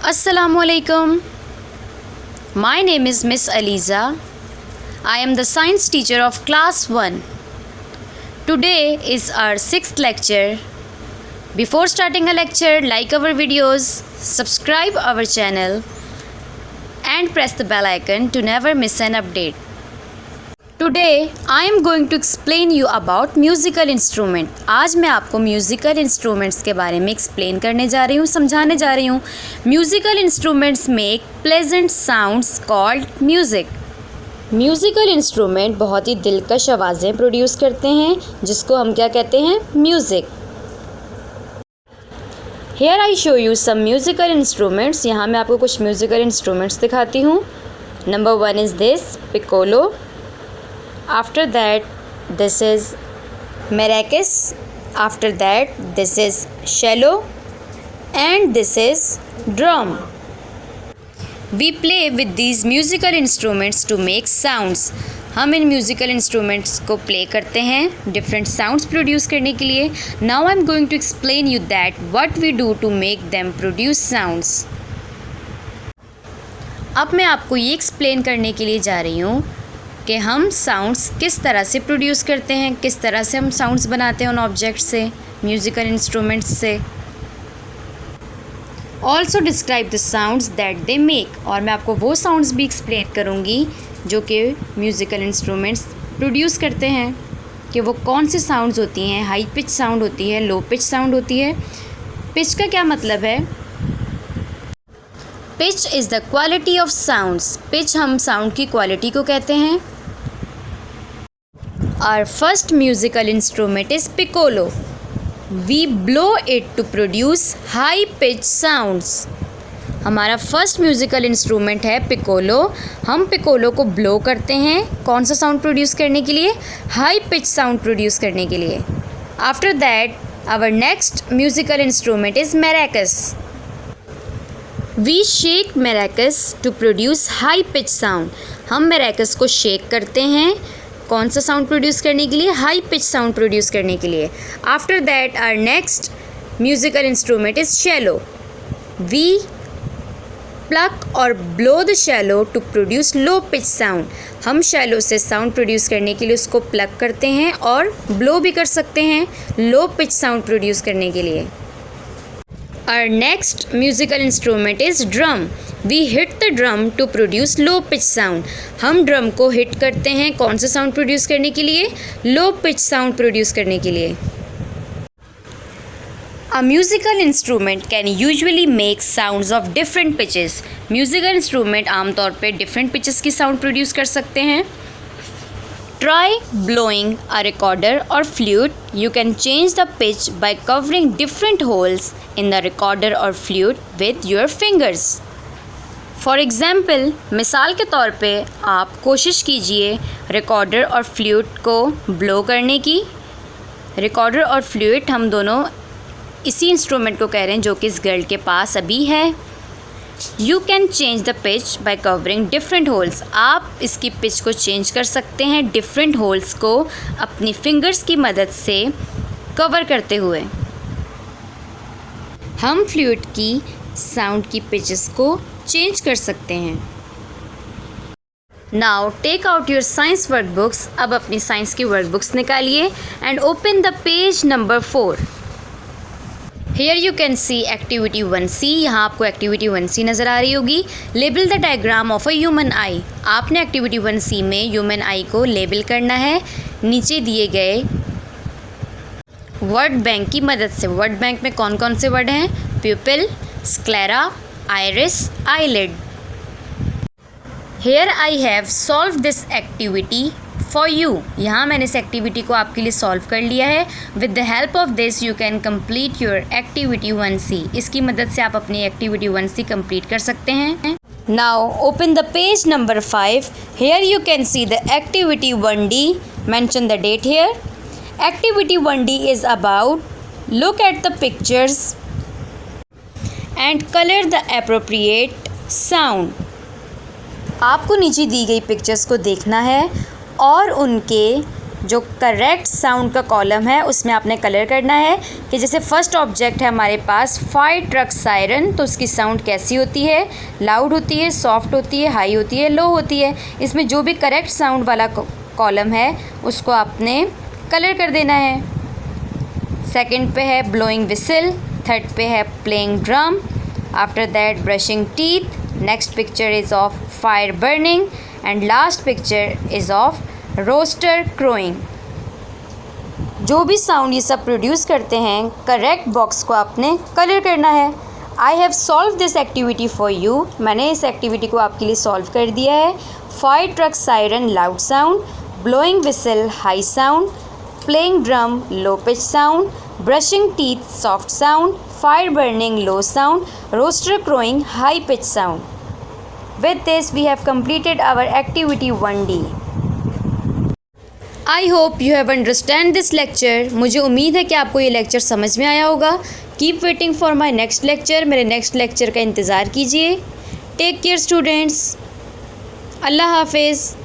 Assalamualaikum. My name is Miss Aliza. I am the science teacher of class 1. Today is our 6th lecture. Before starting a lecture, like our videos, subscribe our channel and press the bell icon to never miss an update. Today I am going to explain you about musical instrument. आज मैं आपको musical instruments के बारे में explain करने जा रही हूँ, समझाने जा रही हूँ. Musical instruments make pleasant sounds called music. Musical instrument बहुत ही दिलकश आवाज़ें प्रोड्यूस करते हैं जिसको हम क्या कहते हैं, music. Here I show you some musical instruments. यहाँ मैं आपको कुछ म्यूज़िकल इंस्ट्रूमेंट्स दिखाती हूँ. Number 1 is this piccolo. After that this is maracas. After that this is cello and this is drum. We play with these musical instruments to make sounds. हम इन musical instruments को play करते हैं different sounds produce करने के लिए. Now I am going to explain you that what we do to make them produce sounds. अब मैं आपको ये एक्सप्लेन करने के लिए जा रही हूँ कि हम साउंड्स किस तरह से प्रोड्यूस करते हैं, किस तरह से हम साउंड्स बनाते हैं उन ऑब्जेक्ट से, म्यूज़िकल इंस्ट्रूमेंट्स से. Also describe the sounds that they make. और मैं आपको वो साउंड्स भी एक्सप्लेन करूँगी जो कि म्यूज़िकल इंस्ट्रूमेंट्स प्रोड्यूस करते हैं, कि वो कौन सी साउंड्स होती हैं. हाई पिच साउंड होती है, लो पिच साउंड होती है. पिच का क्या मतलब है? Pitch is the quality of sounds. Pitch हम साउंड की क्वालिटी को कहते हैं. Our first musical instrument is piccolo. We blow it to produce high pitch sounds. हमारा फर्स्ट म्यूज़िकल इंस्ट्रूमेंट है पिकोलो. हम पिकोलो को ब्लो करते हैं कौन सा साउंड प्रोड्यूस करने के लिए, हाई पिच साउंड प्रोड्यूस करने के लिए. After that our next musical instrument is maracas. We shake maracas to produce high pitch sound. हम मैराकस को शेक करते हैं कौन सा साउंड प्रोड्यूस करने के लिए, हाई पिच साउंड प्रोड्यूस करने के लिए. After that our next musical instrument is cello. We pluck और blow the cello to produce low pitch sound. हम शैलो से साउंड प्रोड्यूस करने के लिए उसको प्लक करते हैं और ब्लो भी कर सकते हैं लो पिच साउंड प्रोड्यूस करने के लिए. Our next musical instrument is drum. We hit the drum to produce low pitch sound. हम ड्रम को हिट करते हैं कौन सा साउंड प्रोड्यूस करने के लिए, लो पिच साउंड प्रोड्यूस करने के लिए. A musical instrument can usually make sounds of different pitches. Musical instrument आमतौर पे डिफरेंट पिचेस की साउंड प्रोड्यूस कर सकते हैं. Try blowing a recorder or flute. You can change the pitch by covering different holes in the recorder or flute with your fingers. For example, मिसाल के तौर पे आप कोशिश कीजिए रिकॉर्डर और फ्लूट को ब्लो करने की. रिकॉर्डर और फ्लूट हम दोनों इसी इंस्ट्रूमेंट को कह रहे हैं जो कि इस गर्ल के पास अभी है. You can change the pitch bye covering different holes. आप इसकी पिच को चेंज कर सकते हैं डिफरेंट होल्स को अपनी फिंगर्स की मदद से कवर करते हुए. हम फ्लूट की साउंड की पिचेस को चेंज कर सकते हैं. Now take out your science workbooks. अब अपनी साइंस की वर्कबुक्स निकालिए and open the page number 4. Here you can see activity 1C. यहाँ आपको activity 1C नज़र आ रही होगी. Label the diagram of a human eye. आपने activity 1C में human eye को लेबल करना है नीचे दिए गए वर्ड बैंक की मदद से. वर्ड बैंक में कौन कौन से वर्ड हैं? pupil, sclera, iris, eyelid. Here I have solved this activity for you. यहाँ मैंने इस एक्टिविटी को आपके लिए सॉल्व कर लिया है. With the help of this you can complete your activity 1C. इसकी मदद से आप अपनी एक्टिविटी 1C कंप्लीट कर सकते हैं. Now open the page number 5. Here you can see the activity 1D. Mention the date here. Activity 1D is about look at the pictures and color the appropriate sound. आपको नीचे दी गई pictures को देखना है और उनके जो करेक्ट साउंड का कॉलम है उसमें आपने कलर करना है कि जैसे फर्स्ट ऑब्जेक्ट है हमारे पास फायर ट्रक सायरन, तो उसकी साउंड कैसी होती है, लाउड होती है, सॉफ्ट होती है, हाई होती है, लो होती है। इसमें जो भी करेक्ट साउंड वाला कॉलम है उसको आपने कलर कर देना है। सेकंड पे है ब्लोइंग विसल, थर्ड पे है playing drum, after that brushing teeth, next picture is of fire burning and last picture is of rooster crowing. जो भी साउंड ये सब प्रोड्यूस करते हैं करेक्ट बॉक्स को आपने कलर करना है। I have solve this activity for you, मैंने इस एक्टिविटी को आपके लिए सॉल्व कर दिया है। Fire truck siren loud sound, blowing whistle high sound, playing drum low pitch sound, brushing teeth soft sound, fire burning low sound, roaster crowing high pitch sound. With this we have completed our activity 1D. I hope you have understand this lecture. मुझे उम्मीद है कि आपको ये lecture समझ में आया होगा। Keep waiting for my next lecture. मेरे नेक्स्ट लेक्चर का इंतज़ार कीजिए। Take care students. अल्लाह हाफिज़।